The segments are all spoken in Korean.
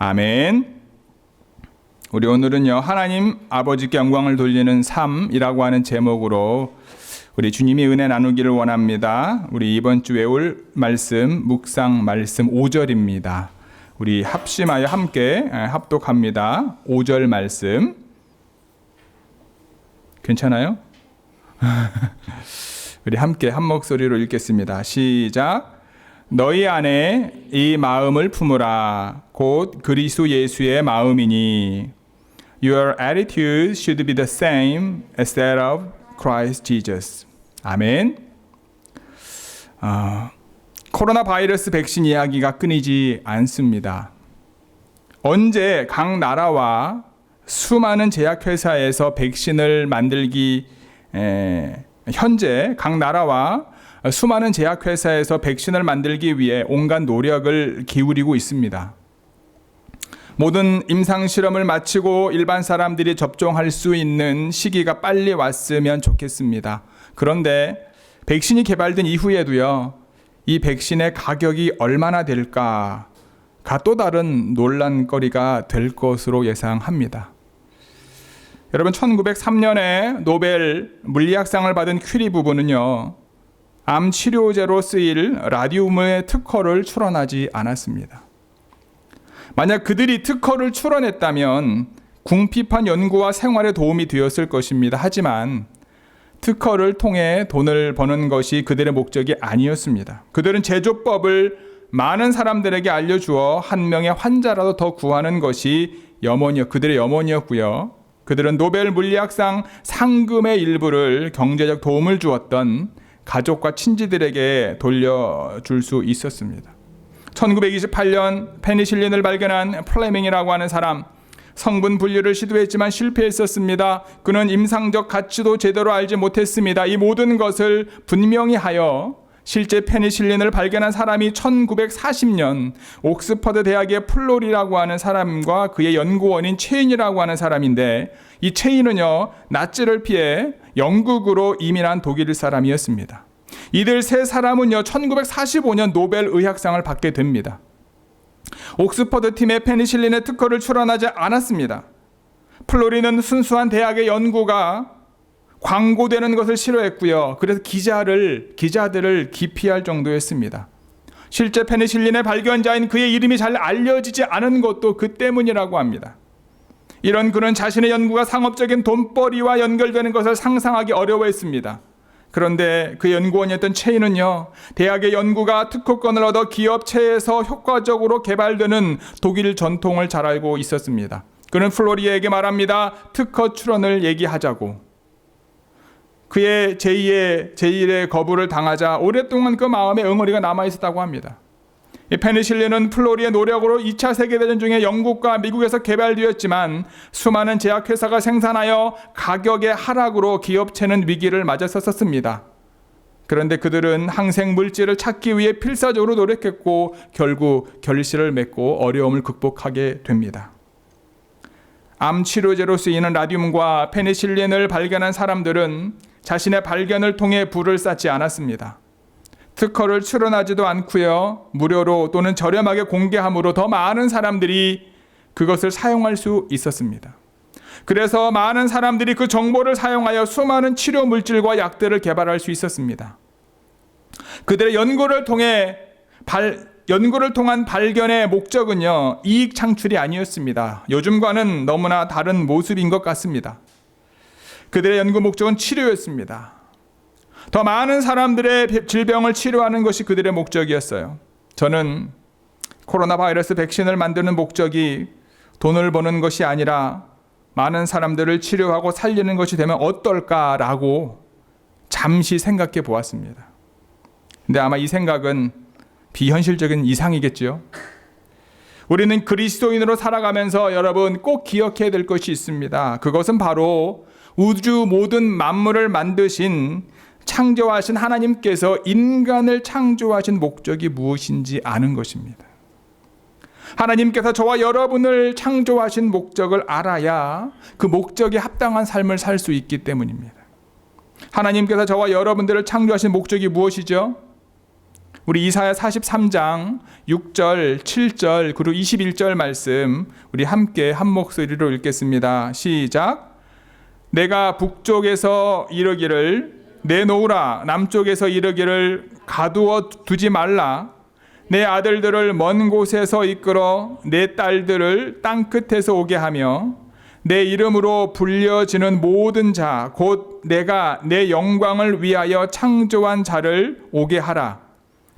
아멘. 우리 오늘은요, 하나님 아버지께 영광을 돌리는 삶이라고 하는 제목으로 우리 주님이 은혜 나누기를 원합니다. 우리 이번 주 외울 말씀, 묵상 말씀 5절입니다. 우리 합심하여 함께 합독합니다. 5절 말씀. 괜찮아요? 우리 함께 한 목소리로 읽겠습니다. 시작. 너희 안에 이 마음을 품으라. 곧 그리스도 예수의 마음이니. Your attitude should be the same as that of Christ Jesus. 아멘. 코로나 바이러스 백신 이야기가 끊이지 않습니다. 언제 각 나라와 수많은 제약회사에서 백신을 만들기 현재 각 나라와 수많은 제약회사에서 백신을 만들기 위해 온갖 노력을 기울이고 있습니다. 모든 임상실험을 마치고 일반 사람들이 접종할 수 있는 시기가 빨리 왔으면 좋겠습니다. 그런데 백신이 개발된 이후에도요, 이 백신의 가격이 얼마나 될까가 또 다른 논란거리가 될 것으로 예상합니다. 여러분, 1903년에 노벨 물리학상을 받은 퀴리 부부는요, 암 치료제로 쓰일 라디움의 특허를 출원하지 않았습니다. 만약 그들이 특허를 출원했다면 궁핍한 연구와 생활에 도움이 되었을 것입니다. 하지만 특허를 통해 돈을 버는 것이 그들의 목적이 아니었습니다. 그들은 제조법을 많은 사람들에게 알려주어 한 명의 환자라도 더 구하는 것이 그들의 염원이었고요. 그들은 노벨 물리학상 상금의 일부를 경제적 도움을 주었던 가족과 친지들에게 돌려줄 수 있었습니다. 1928년 페니실린을 발견한 플레밍이라고 하는 사람, 성분 분류를 시도했지만 실패했었습니다. 그는 임상적 가치도 제대로 알지 못했습니다. 이 모든 것을 분명히 하여 실제 페니실린을 발견한 사람이 1940년 옥스퍼드 대학의 플로리라고 하는 사람과 그의 연구원인 체인이라고 하는 사람인데, 이 체인은요, 나치를 피해 영국으로 이민한 독일 사람이었습니다. 이들 세 사람은요, 1945년 노벨 의학상을 받게 됩니다. 옥스퍼드 팀의 페니실린의 특허를 출원하지 않았습니다. 플로리는 순수한 대학의 연구가 광고되는 것을 싫어했고요. 그래서 기자들을 기피할 정도였습니다. 실제 페니실린의 발견자인 그의 이름이 잘 알려지지 않은 것도 그 때문이라고 합니다. 이런 그는 자신의 연구가 상업적인 돈벌이와 연결되는 것을 상상하기 어려워했습니다. 그런데 그 연구원이었던 체인은요, 대학의 연구가 특허권을 얻어 기업체에서 효과적으로 개발되는 독일 전통을 잘 알고 있었습니다. 그는 플로리에게 말합니다. 특허 출원을 얘기하자고. 그의 제1의 거부를 당하자 오랫동안 그 마음에 응어리가 남아있었다고 합니다. 이 페니실린은 플로리의 노력으로 2차 세계대전 중에 영국과 미국에서 개발되었지만 수많은 제약회사가 생산하여 가격의 하락으로 기업체는 위기를 맞았었습니다. 그런데 그들은 항생물질을 찾기 위해 필사적으로 노력했고 결국 결실을 맺고 어려움을 극복하게 됩니다. 암 치료제로 쓰이는 라듐과 페니실린을 발견한 사람들은 자신의 발견을 통해 부를 쌓지 않았습니다. 특허를 출원하지도 않고요, 무료로 또는 저렴하게 공개함으로 더 많은 사람들이 그것을 사용할 수 있었습니다. 그래서 많은 사람들이 그 정보를 사용하여 수많은 치료 물질과 약들을 개발할 수 있었습니다. 그들의 연구를 통한 발견의 목적은요, 이익 창출이 아니었습니다. 요즘과는 너무나 다른 모습인 것 같습니다. 그들의 연구 목적은 치료였습니다. 더 많은 사람들의 질병을 치료하는 것이 그들의 목적이었어요. 저는 코로나 바이러스 백신을 만드는 목적이 돈을 버는 것이 아니라 많은 사람들을 치료하고 살리는 것이 되면 어떨까라고 잠시 생각해 보았습니다. 근데 아마 이 생각은 비현실적인 이상이겠죠. 우리는 그리스도인으로 살아가면서 여러분 꼭 기억해야 될 것이 있습니다. 그것은 바로 우주 모든 만물을 만드신 창조하신 하나님께서 인간을 창조하신 목적이 무엇인지 아는 것입니다. 하나님께서 저와 여러분을 창조하신 목적을 알아야 그 목적에 합당한 삶을 살 수 있기 때문입니다. 하나님께서 저와 여러분들을 창조하신 목적이 무엇이죠? 우리 이사야 43장 6절, 7절, 그리고 21절 말씀 우리 함께 한 목소리로 읽겠습니다. 시작. 내가 북쪽에서 이르기를 내놓으라, 남쪽에서 이르기를 가두어 두지 말라. 내 아들들을 먼 곳에서 이끌어 내 딸들을 땅끝에서 오게 하며 내 이름으로 불려지는 모든 자, 곧 내가 내 영광을 위하여 창조한 자를 오게 하라.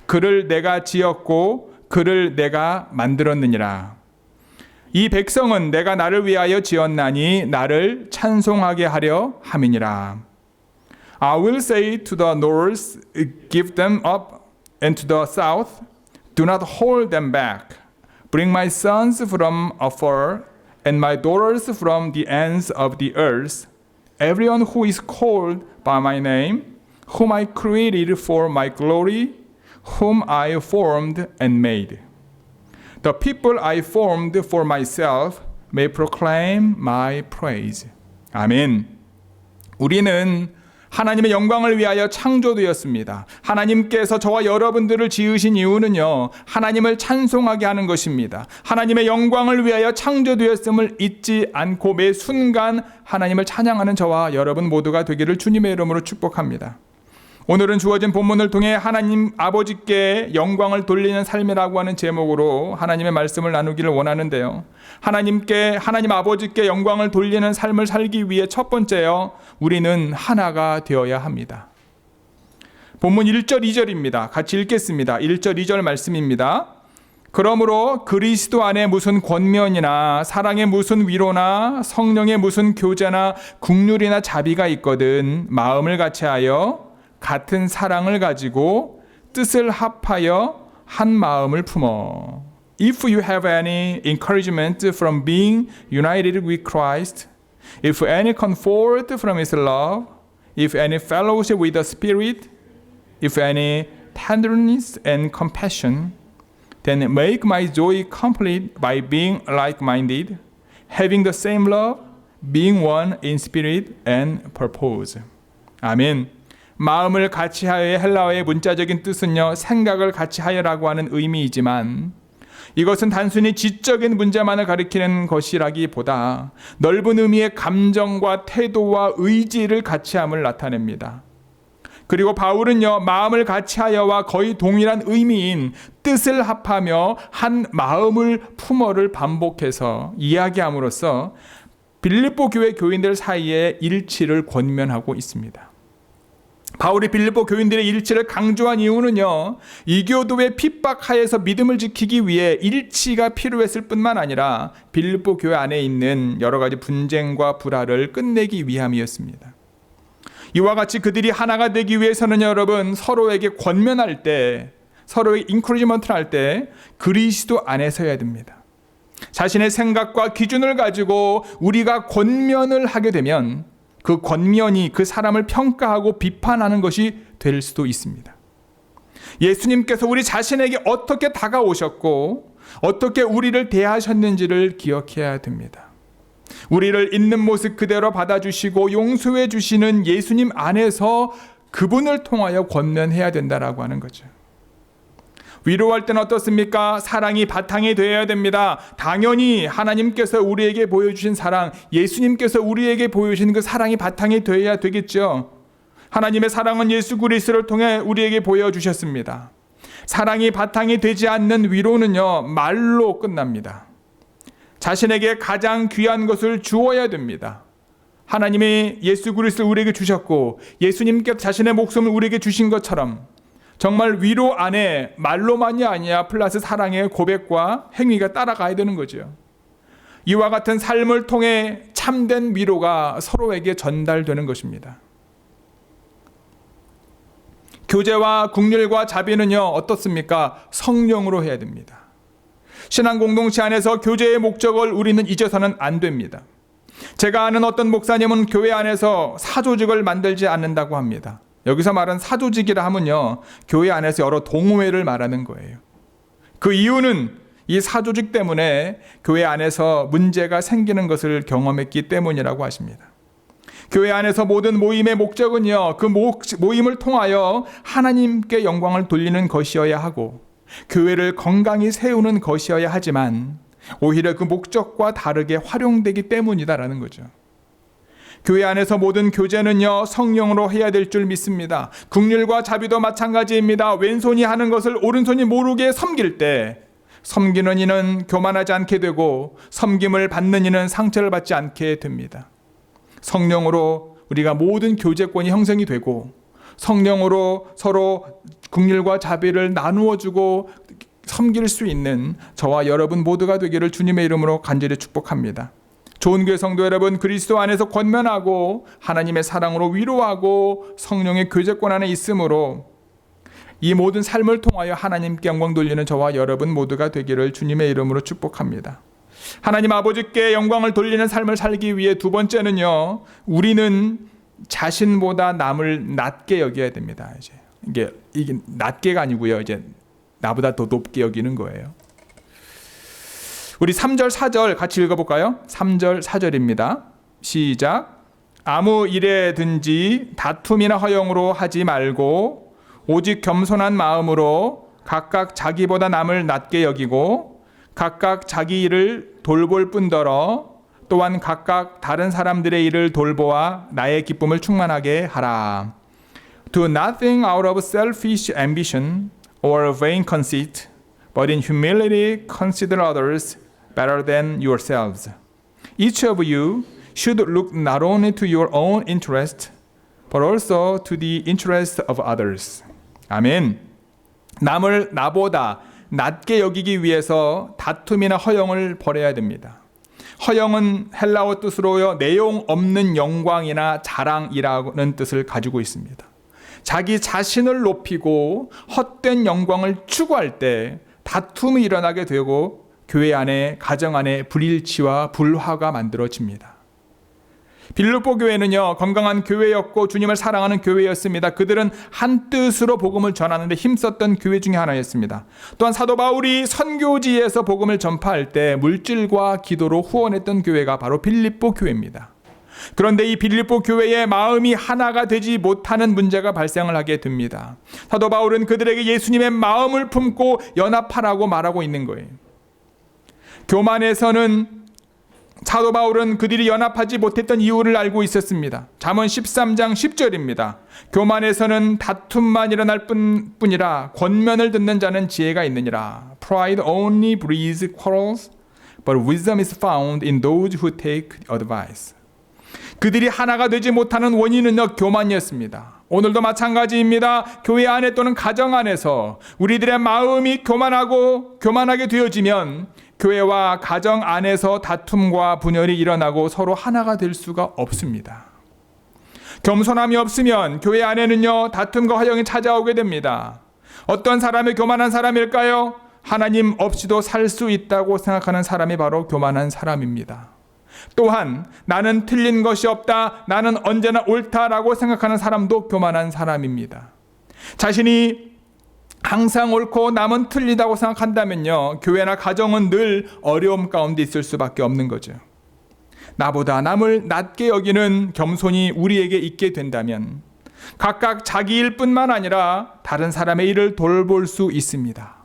그를 내가 지었고 그를 내가 만들었느니라. 이 백성은 내가 나를 위하여 지었나니 나를 찬송하게 하려 함이니라. I will say to the north, give them up, and to the south, do not hold them back. Bring my sons from afar, and my daughters from the ends of the earth. Everyone who is called by my name, whom I created for my glory, whom I formed and made. The people I formed for myself may proclaim my praise. 아멘. 우리는 하나님의 영광을 위하여 창조되었습니다. 하나님께서 저와 여러분들을 지으신 이유는요, 하나님을 찬송하게 하는 것입니다. 하나님의 영광을 위하여 창조되었음을 잊지 않고 매 순간 하나님을 찬양하는 저와 여러분 모두가 되기를 주님의 이름으로 축복합니다. 오늘은 주어진 본문을 통해 하나님 아버지께 영광을 돌리는 삶이라고 하는 제목으로 하나님의 말씀을 나누기를 원하는데요. 하나님 아버지께 영광을 돌리는 삶을 살기 위해 첫 번째요, 우리는 하나가 되어야 합니다. 본문 1절 2절입니다. 같이 읽겠습니다. 1절 2절 말씀입니다. 그러므로 그리스도 안에 무슨 권면이나 사랑의 무슨 위로나 성령의 무슨 교제나 긍휼이나 자비가 있거든 마음을 같이하여 같은 사랑을 가지고 뜻을 합하여 한 마음을 품어. If you have any encouragement from being united with Christ, if any comfort from His love, if any fellowship with the Spirit, if any tenderness and compassion, then make my joy complete by being like-minded, having the same love, being one in spirit and purpose. 아멘. 마음을 같이하여의 헬라어의 문자적인 뜻은요, 생각을 같이하여라고 하는 의미이지만 이것은 단순히 지적인 문제만을 가리키는 것이라기보다 넓은 의미의 감정과 태도와 의지를 같이함을 나타냅니다. 그리고 바울은요, 마음을 같이하여와 거의 동일한 의미인 뜻을 합하며 한 마음을 품어를 반복해서 이야기함으로써 빌립보 교회 교인들 사이에 일치를 권면하고 있습니다. 바울이 빌립보 교인들의 일치를 강조한 이유는요, 이교도의 핍박하에서 믿음을 지키기 위해 일치가 필요했을 뿐만 아니라 빌립보 교회 안에 있는 여러 가지 분쟁과 불화를 끝내기 위함이었습니다. 이와 같이 그들이 하나가 되기 위해서는 여러분, 서로에게 권면할 때, 서로의 인크리지먼트를 할 때 그리스도 안에서 해야 됩니다. 자신의 생각과 기준을 가지고 우리가 권면을 하게 되면 그 권면이 그 사람을 평가하고 비판하는 것이 될 수도 있습니다. 예수님께서 우리 자신에게 어떻게 다가오셨고 어떻게 우리를 대하셨는지를 기억해야 됩니다. 우리를 있는 모습 그대로 받아주시고 용서해 주시는 예수님 안에서 그분을 통하여 권면해야 된다라고 하는 거죠. 위로할 때는 어떻습니까? 사랑이 바탕이 되어야 됩니다. 당연히 하나님께서 우리에게 보여주신 사랑, 예수님께서 우리에게 보여주신 그 사랑이 바탕이 되어야 되겠죠. 하나님의 사랑은 예수 그리스도를 통해 우리에게 보여주셨습니다. 사랑이 바탕이 되지 않는 위로는요, 말로 끝납니다. 자신에게 가장 귀한 것을 주어야 됩니다. 하나님이 예수 그리스도를 우리에게 주셨고 예수님께서 자신의 목숨을 우리에게 주신 것처럼 정말 위로 안에 말로만이 아니라 플러스 사랑의 고백과 행위가 따라가야 되는 거죠. 이와 같은 삶을 통해 참된 위로가 서로에게 전달되는 것입니다. 교제와 긍휼과 자비는요, 어떻습니까? 성령으로 해야 됩니다. 신앙 공동체 안에서 교제의 목적을 우리는 잊어서는 안 됩니다. 제가 아는 어떤 목사님은 교회 안에서 사조직을 만들지 않는다고 합니다. 여기서 말하는 사조직이라 하면요, 교회 안에서 여러 동호회를 말하는 거예요. 그 이유는 이 사조직 때문에 교회 안에서 문제가 생기는 것을 경험했기 때문이라고 하십니다. 교회 안에서 모든 모임의 목적은요, 그 모임을 통하여 하나님께 영광을 돌리는 것이어야 하고 교회를 건강히 세우는 것이어야 하지만 오히려 그 목적과 다르게 활용되기 때문이다라는 거죠. 교회 안에서 모든 교제는요, 성령으로 해야 될 줄 믿습니다. 긍휼과 자비도 마찬가지입니다. 왼손이 하는 것을 오른손이 모르게 섬길 때 섬기는 이는 교만하지 않게 되고 섬김을 받는 이는 상처를 받지 않게 됩니다. 성령으로 우리가 모든 교제권이 형성이 되고 성령으로 서로 긍휼과 자비를 나누어 주고 섬길 수 있는 저와 여러분 모두가 되기를 주님의 이름으로 간절히 축복합니다. 좋은 교회 성도 여러분, 그리스도 안에서 권면하고 하나님의 사랑으로 위로하고 성령의 교제권 안에 있으므로 이 모든 삶을 통하여 하나님께 영광 돌리는 저와 여러분 모두가 되기를 주님의 이름으로 축복합니다. 하나님 아버지께 영광을 돌리는 삶을 살기 위해 두 번째는요, 우리는 자신보다 남을 낮게 여겨야 됩니다. 이게 낮게가 아니고요, 이제 나보다 더 높게 여기는 거예요. 우리 3절 4절 같이 읽어볼까요? 3절 4절입니다. 시작. 아무 일에든지 다툼이나 허영으로 하지 말고 오직 겸손한 마음으로 각각 자기보다 남을 낮게 여기고 각각 자기 일을 돌볼 뿐더러 또한 각각 다른 사람들의 일을 돌보아 나의 기쁨을 충만하게 하라. Do nothing out of selfish ambition or vain conceit, but in humility consider others better than yourselves. Each of you should look not only to your own interest, but also to the interest of others. 아멘. 남을 나보다 낮게 여기기 위해서 다툼이나 허영을 버려야 됩니다. 허영은 헬라어 뜻으로요, 내용 없는 영광이나 자랑이라는 뜻을 가지고 있습니다. 자기 자신을 높이고 헛된 영광을 추구할 때 다툼이 일어나게 되고 교회 안에, 가정 안에 불일치와 불화가 만들어집니다. 빌립보 교회는요, 건강한 교회였고 주님을 사랑하는 교회였습니다. 그들은 한 뜻으로 복음을 전하는데 힘썼던 교회 중에 하나였습니다. 또한 사도 바울이 선교지에서 복음을 전파할 때 물질과 기도로 후원했던 교회가 바로 빌립보 교회입니다. 그런데 이 빌립보 교회의 마음이 하나가 되지 못하는 문제가 발생을 하게 됩니다. 사도 바울은 그들에게 예수님의 마음을 품고 연합하라고 말하고 있는 거예요. 교만에서는 사도 바울은 그들이 연합하지 못했던 이유를 알고 있었습니다. 잠언 13장 10절입니다. 교만에서는 다툼만 일어날 뿐이라 권면을 듣는 자는 지혜가 있느니라. Pride only breeds quarrels, but wisdom is found in those who take advice. 그들이 하나가 되지 못하는 원인은요, 교만이었습니다. 오늘도 마찬가지입니다. 교회 안에 또는 가정 안에서 우리들의 마음이 교만하게 되어지면 교회와 가정 안에서 다툼과 분열이 일어나고 서로 하나가 될 수가 없습니다. 겸손함이 없으면 교회 안에는요, 다툼과 허영이 찾아오게 됩니다. 어떤 사람이 교만한 사람일까요? 하나님 없이도 살 수 있다고 생각하는 사람이 바로 교만한 사람입니다. 또한 나는 틀린 것이 없다, 나는 언제나 옳다라고 생각하는 사람도 교만한 사람입니다. 자신이 항상 옳고 남은 틀리다고 생각한다면요, 교회나 가정은 늘 어려움 가운데 있을 수밖에 없는 거죠. 나보다 남을 낮게 여기는 겸손이 우리에게 있게 된다면 각각 자기 일뿐만 아니라 다른 사람의 일을 돌볼 수 있습니다.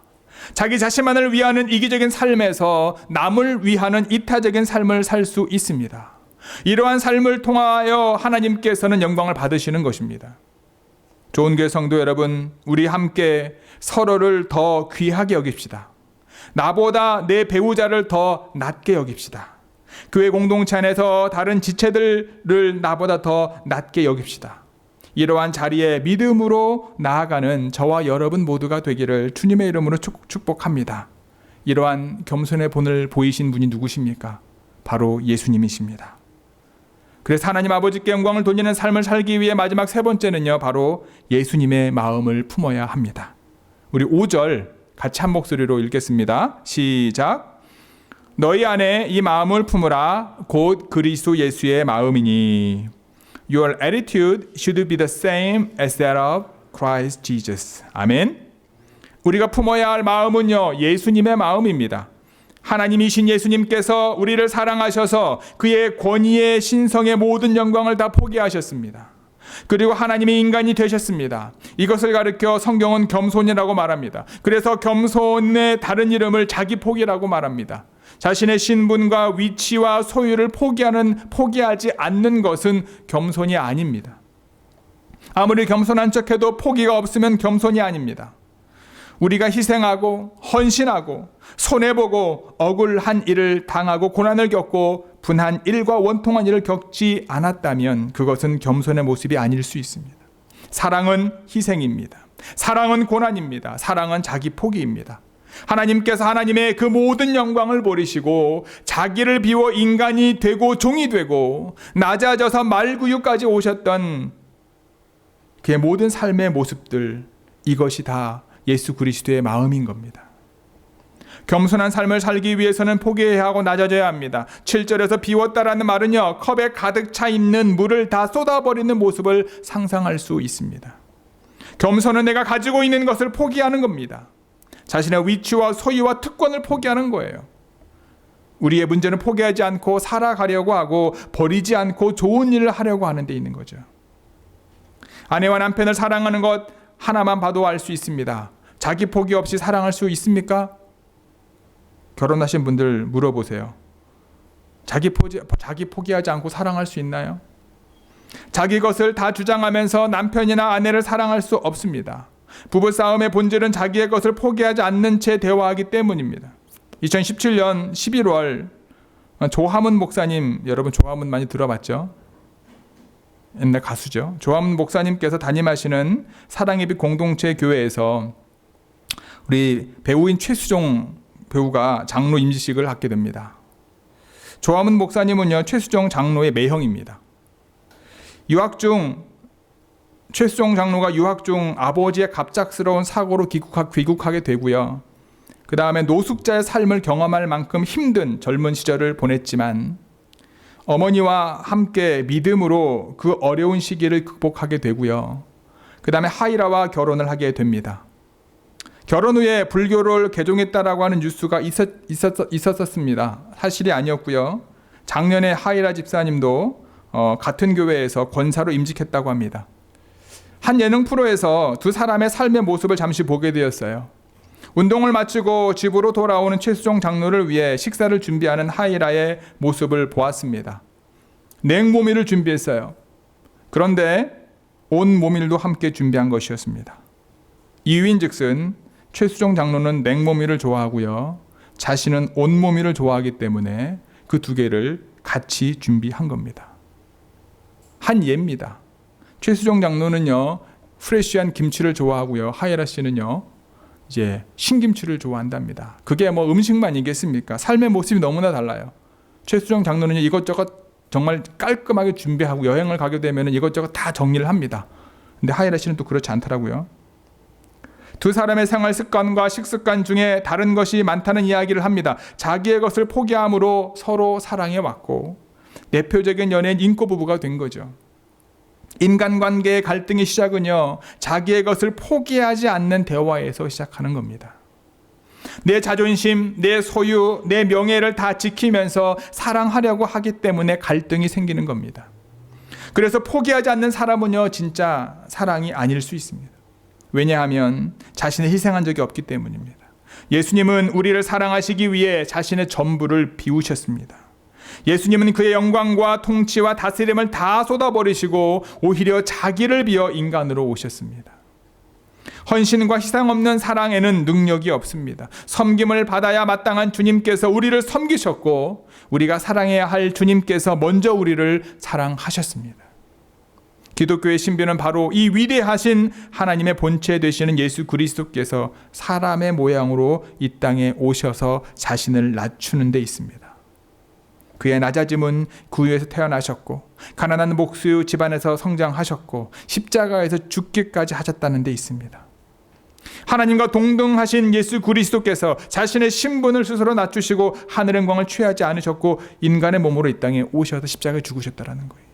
자기 자신만을 위하는 이기적인 삶에서 남을 위하는 이타적인 삶을 살 수 있습니다. 이러한 삶을 통하여 하나님께서는 영광을 받으시는 것입니다. 좋은 교회 성도 여러분, 우리 함께 서로를 더 귀하게 여깁시다. 나보다 내 배우자를 더 낮게 여깁시다. 교회 공동체 안에서 다른 지체들을 나보다 더 낮게 여깁시다. 이러한 자리에 믿음으로 나아가는 저와 여러분 모두가 되기를 주님의 이름으로 축복합니다. 이러한 겸손의 본을 보이신 분이 누구십니까? 바로 예수님이십니다. 그래서 하나님 아버지께 영광을 돌리는 삶을 살기 위해 마지막 세 번째는요, 바로 예수님의 마음을 품어야 합니다. 우리 5절 같이 한 목소리로 읽겠습니다. 시작. 너희 안에 이 마음을 품으라. 곧 그리스도 예수의 마음이니. Your attitude should be the same as that of Christ Jesus. 아멘. 우리가 품어야 할 마음은요, 예수님의 마음입니다. 하나님이신 예수님께서 우리를 사랑하셔서 그의 권위의 신성의 모든 영광을 다 포기하셨습니다. 그리고 하나님이 인간이 되셨습니다. 이것을 가르쳐 성경은 겸손이라고 말합니다. 그래서 겸손의 다른 이름을 자기 포기라고 말합니다. 자신의 신분과 위치와 소유를 포기하지 않는 것은 겸손이 아닙니다. 아무리 겸손한 척해도 포기가 없으면 겸손이 아닙니다. 우리가 희생하고 헌신하고 손해보고 억울한 일을 당하고 고난을 겪고 분한 일과 원통한 일을 겪지 않았다면 그것은 겸손의 모습이 아닐 수 있습니다. 사랑은 희생입니다. 사랑은 고난입니다. 사랑은 자기 포기입니다. 하나님께서 하나님의 그 모든 영광을 버리시고 자기를 비워 인간이 되고 종이 되고 낮아져서 말구유까지 오셨던 그의 모든 삶의 모습들, 이것이 다 예수 그리스도의 마음인 겁니다. 겸손한 삶을 살기 위해서는 포기해야 하고 낮아져야 합니다. 7절에서 비웠다라는 말은요, 컵에 가득 차 있는 물을 다 쏟아버리는 모습을 상상할 수 있습니다. 겸손은 내가 가지고 있는 것을 포기하는 겁니다. 자신의 위치와 소유와 특권을 포기하는 거예요. 우리의 문제는 포기하지 않고 살아가려고 하고 버리지 않고 좋은 일을 하려고 하는 데 있는 거죠. 아내와 남편을 사랑하는 것 하나만 봐도 알 수 있습니다. 자기 포기 없이 사랑할 수 있습니까? 결혼하신 분들 물어보세요. 자기 포기하지 않고 사랑할 수 있나요? 자기 것을 다 주장하면서 남편이나 아내를 사랑할 수 없습니다. 부부싸움의 본질은 자기의 것을 포기하지 않는 채 대화하기 때문입니다. 2017년 11월 조화문 목사님, 여러분 조화문 많이 들어봤죠? 옛날 가수죠. 조화문 목사님께서 담임하시는 사랑의 빛 공동체 교회에서 우리 배우인 최수종 배우가 장로 임시식을 갖게 됩니다. 조화문 목사님은요, 최수종 장로의 매형입니다. 최수종 장로가 유학 중 아버지의 갑작스러운 사고로 귀국하게 되고요. 그 다음에 노숙자의 삶을 경험할 만큼 힘든 젊은 시절을 보냈지만 어머니와 함께 믿음으로 그 어려운 시기를 극복하게 되고요. 그 다음에 하이라와 결혼을 하게 됩니다. 결혼 후에 불교를 개종했다라고 하는 뉴스가 있었습니다. 사실이 아니었고요. 작년에 하이라 집사님도 같은 교회에서 권사로 임직했다고 합니다. 한 예능 프로에서 두 사람의 삶의 모습을 잠시 보게 되었어요. 운동을 마치고 집으로 돌아오는 최수종 장로를 위해 식사를 준비하는 하이라의 모습을 보았습니다. 냉모밀을 준비했어요. 그런데 온모밀도 함께 준비한 것이었습니다. 이유인즉슨 최수종 장로는 냉모밀을 좋아하고요. 자신은 온모밀을 좋아하기 때문에 그 두 개를 같이 준비한 겁니다. 한 예입니다. 최수종 장로는요, 프레쉬한 김치를 좋아하고요. 하이라 씨는요, 이제 신김치를 좋아한답니다. 그게 뭐 음식만이겠습니까? 삶의 모습이 너무나 달라요. 최수종 장로는 이것저것 정말 깔끔하게 준비하고 여행을 가게 되면 이것저것 다 정리를 합니다. 근데 하이라 씨는 또 그렇지 않더라고요. 두 사람의 생활 습관과 식습관 중에 다른 것이 많다는 이야기를 합니다. 자기의 것을 포기함으로 서로 사랑해 왔고 대표적인 연예인 인꼬 부부가 된 거죠. 인간관계의 갈등의 시작은요, 자기의 것을 포기하지 않는 대화에서 시작하는 겁니다. 내 자존심, 내 소유, 내 명예를 다 지키면서 사랑하려고 하기 때문에 갈등이 생기는 겁니다. 그래서 포기하지 않는 사람은요, 진짜 사랑이 아닐 수 있습니다. 왜냐하면 자신을 희생한 적이 없기 때문입니다. 예수님은 우리를 사랑하시기 위해 자신의 전부를 비우셨습니다. 예수님은 그의 영광과 통치와 다스림을 다 쏟아버리시고 오히려 자기를 비어 인간으로 오셨습니다. 헌신과 희생 없는 사랑에는 능력이 없습니다. 섬김을 받아야 마땅한 주님께서 우리를 섬기셨고 우리가 사랑해야 할 주님께서 먼저 우리를 사랑하셨습니다. 기독교의 신비는 바로 이 위대하신 하나님의 본체 되시는 예수 그리스도께서 사람의 모양으로 이 땅에 오셔서 자신을 낮추는 데 있습니다. 그의 낮아짐은 구유에서 태어나셨고 가난한 목수 집안에서 성장하셨고 십자가에서 죽기까지 하셨다는 데 있습니다. 하나님과 동등하신 예수 그리스도께서 자신의 신분을 스스로 낮추시고 하늘의 영광을 취하지 않으셨고 인간의 몸으로 이 땅에 오셔서 십자가에 죽으셨다는 거예요.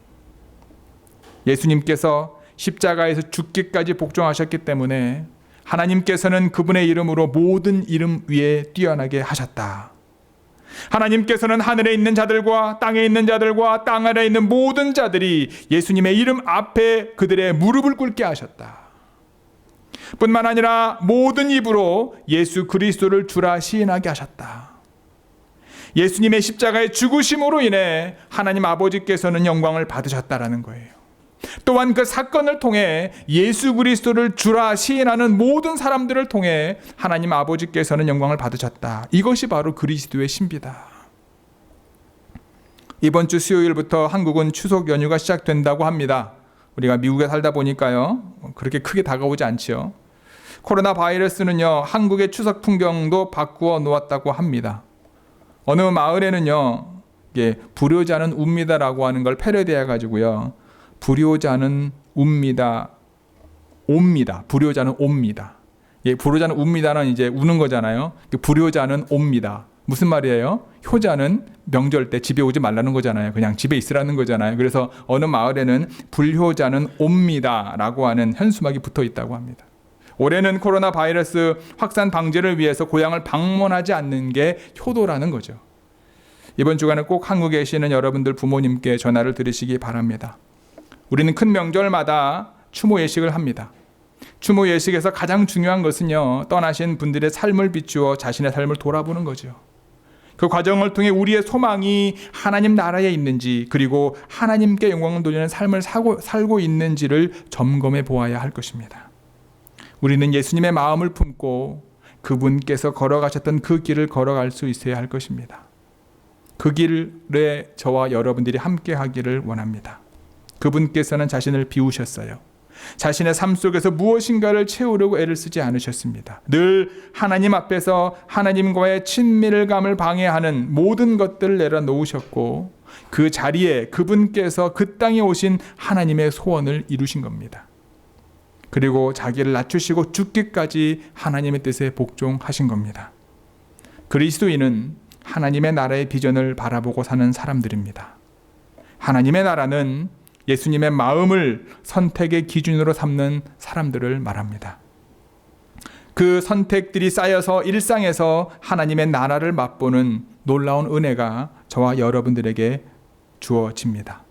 예수님께서 십자가에서 죽기까지 복종하셨기 때문에 하나님께서는 그분의 이름으로 모든 이름 위에 뛰어나게 하셨다. 하나님께서는 하늘에 있는 자들과 땅에 있는 자들과 땅 아래에 있는 모든 자들이 예수님의 이름 앞에 그들의 무릎을 꿇게 하셨다. 뿐만 아니라 모든 입으로 예수 그리스도를 주라 시인하게 하셨다. 예수님의 십자가의 죽으심으로 인해 하나님 아버지께서는 영광을 받으셨다라는 거예요. 또한 그 사건을 통해 예수 그리스도를 주라 시인하는 모든 사람들을 통해 하나님 아버지께서는 영광을 받으셨다. 이것이 바로 그리스도의 신비다. 이번 주 수요일부터 한국은 추석 연휴가 시작된다고 합니다. 우리가 미국에 살다 보니까요, 그렇게 크게 다가오지 않지요. 코로나 바이러스는요, 한국의 추석 풍경도 바꾸어 놓았다고 합니다. 어느 마을에는요, 불효자는 웁니다라고 하는 걸 패러디해 가지고요, 불효자는 웁니다, 옵니다. 불효자는 옵니다. 불효자는 웁니다는 이제 우는 거잖아요. 불효자는 옵니다. 무슨 말이에요? 효자는 명절 때 집에 오지 말라는 거잖아요. 그냥 집에 있으라는 거잖아요. 그래서 어느 마을에는 불효자는 옵니다라고 하는 현수막이 붙어 있다고 합니다. 올해는 코로나 바이러스 확산 방지를 위해서 고향을 방문하지 않는 게 효도라는 거죠. 이번 주간에 꼭 한국에 계시는 여러분들 부모님께 전화를 드리시기 바랍니다. 우리는 큰 명절마다 추모 예식을 합니다. 추모 예식에서 가장 중요한 것은요, 떠나신 분들의 삶을 비추어 자신의 삶을 돌아보는 거죠. 그 과정을 통해 우리의 소망이 하나님 나라에 있는지, 그리고 하나님께 영광을 돌리는 삶을 살고 있는지를 점검해 보아야 할 것입니다. 우리는 예수님의 마음을 품고 그분께서 걸어가셨던 그 길을 걸어갈 수 있어야 할 것입니다. 그 길에 저와 여러분들이 함께 하기를 원합니다. 그분께서는 자신을 비우셨어요. 자신의 삶 속에서 무엇인가를 채우려고 애를 쓰지 않으셨습니다. 늘 하나님 앞에서 하나님과의 친밀감을 방해하는 모든 것들을 내려놓으셨고, 그 자리에 그분께서 그 땅에 오신 하나님의 소원을 이루신 겁니다. 그리고 자기를 낮추시고 죽기까지 하나님의 뜻에 복종하신 겁니다. 그리스도인은 하나님의 나라의 비전을 바라보고 사는 사람들입니다. 하나님의 나라는 예수님의 마음을 선택의 기준으로 삼는 사람들을 말합니다. 그 선택들이 쌓여서 일상에서 하나님의 나라를 맛보는 놀라운 은혜가 저와 여러분들에게 주어집니다.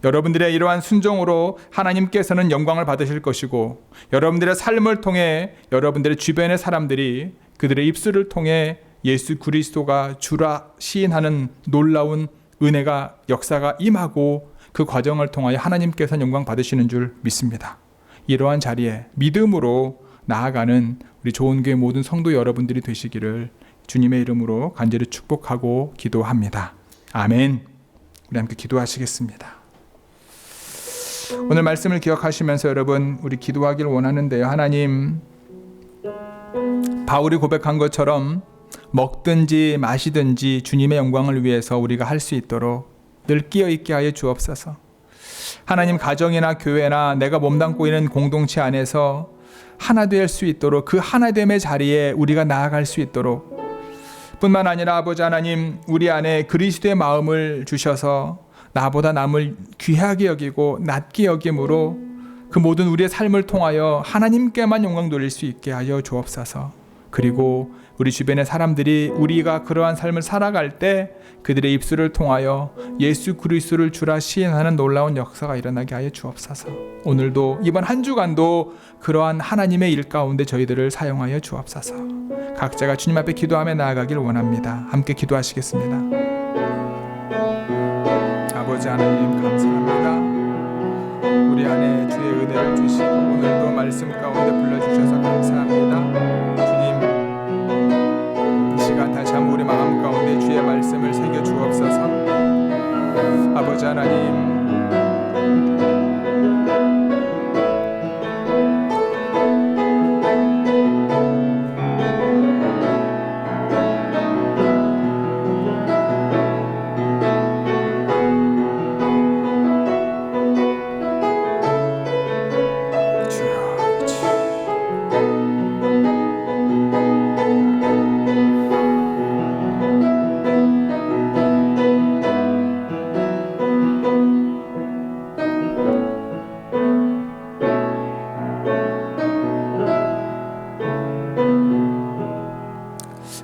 여러분들의 이러한 순종으로 하나님께서는 영광을 받으실 것이고, 여러분들의 삶을 통해 여러분들의 주변의 사람들이 그들의 입술을 통해 예수 그리스도가 주라 시인하는 놀라운 은혜가, 역사가 임하고, 그 과정을 통하여 하나님께서는 영광 받으시는 줄 믿습니다. 이러한 자리에 믿음으로 나아가는 우리 좋은교회 모든 성도 여러분들이 되시기를 주님의 이름으로 간절히 축복하고 기도합니다. 아멘. 우리 함께 기도하시겠습니다. 오늘 말씀을 기억하시면서 여러분, 우리 기도하기를 원하는데요. 하나님, 바울이 고백한 것처럼 먹든지 마시든지 주님의 영광을 위해서 우리가 할 수 있도록 늘 끼어있게 하여 주옵소서. 하나님, 가정이나 교회나 내가 몸담고 있는 공동체 안에서 하나 될 수 있도록, 그 하나됨의 자리에 우리가 나아갈 수 있도록, 뿐만 아니라 아버지 하나님, 우리 안에 그리스도의 마음을 주셔서 나보다 남을 귀하게 여기고 낮게 여김으로 그 모든 우리의 삶을 통하여 하나님께만 영광 돌릴 수 있게 하여 주옵소서. 그리고 우리 주변의 사람들이 우리가 그러한 삶을 살아갈 때 그들의 입술을 통하여 예수 그리스도를 주라 시인하는 놀라운 역사가 일어나게 하여 주옵소서. 오늘도 이번 한 주간도 그러한 하나님의 일 가운데 저희들을 사용하여 주옵소서. 각자가 주님 앞에 기도하며 나아가길 원합니다. 함께 기도하시겠습니다. 아버지 하나님, 감사합니다. 우리 안에 주의 은혜를 주시고 오늘도 말씀 가운데 불러주셔서 감사합니다. 다시 한번 우리 마음 가운데 주의 말씀을 새겨 주옵소서. 아버지 하나님,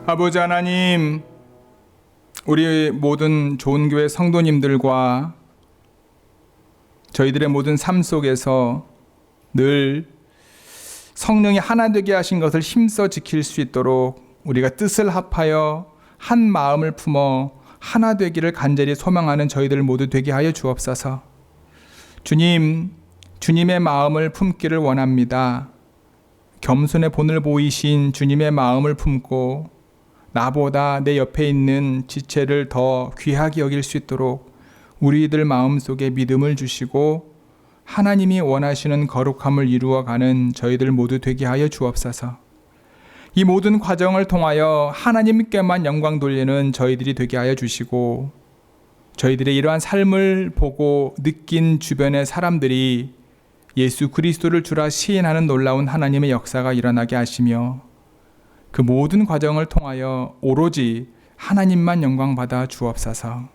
아버지 하나님, 우리 모든 좋은 교회 성도님들과 저희들의 모든 삶 속에서 늘 성령이 하나 되게 하신 것을 힘써 지킬 수 있도록 우리가 뜻을 합하여 한 마음을 품어 하나 되기를 간절히 소망하는 저희들 모두 되게 하여 주옵소서. 주님, 주님의 마음을 품기를 원합니다. 겸손의 본을 보이신 주님의 마음을 품고 나보다 내 옆에 있는 지체를 더 귀하게 여길 수 있도록 우리들 마음속에 믿음을 주시고 하나님이 원하시는 거룩함을 이루어가는 저희들 모두 되게 하여 주옵소서. 이 모든 과정을 통하여 하나님께만 영광 돌리는 저희들이 되게 하여 주시고 저희들의 이러한 삶을 보고 느낀 주변의 사람들이 예수 그리스도를 주라 시인하는 놀라운 하나님의 역사가 일어나게 하시며 그 모든 과정을 통하여 오로지 하나님만 영광받아 주옵소서.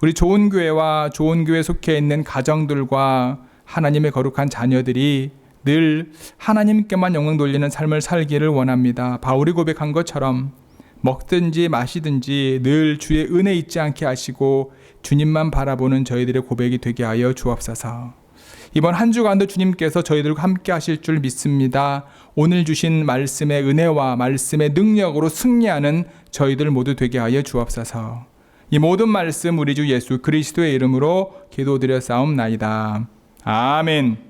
우리 좋은 교회와 좋은 교회에 속해 있는 가정들과 하나님의 거룩한 자녀들이 늘 하나님께만 영광 돌리는 삶을 살기를 원합니다. 바울이 고백한 것처럼 먹든지 마시든지 늘 주의 은혜 잊지 않게 하시고 주님만 바라보는 저희들의 고백이 되게 하여 주옵소서. 이번 한 주간도 주님께서 저희들과 함께 하실 줄 믿습니다. 오늘 주신 말씀의 은혜와 말씀의 능력으로 승리하는 저희들 모두 되게 하여 주옵소서. 이 모든 말씀 우리 주 예수 그리스도의 이름으로 기도드려 싸움나이다. 아멘.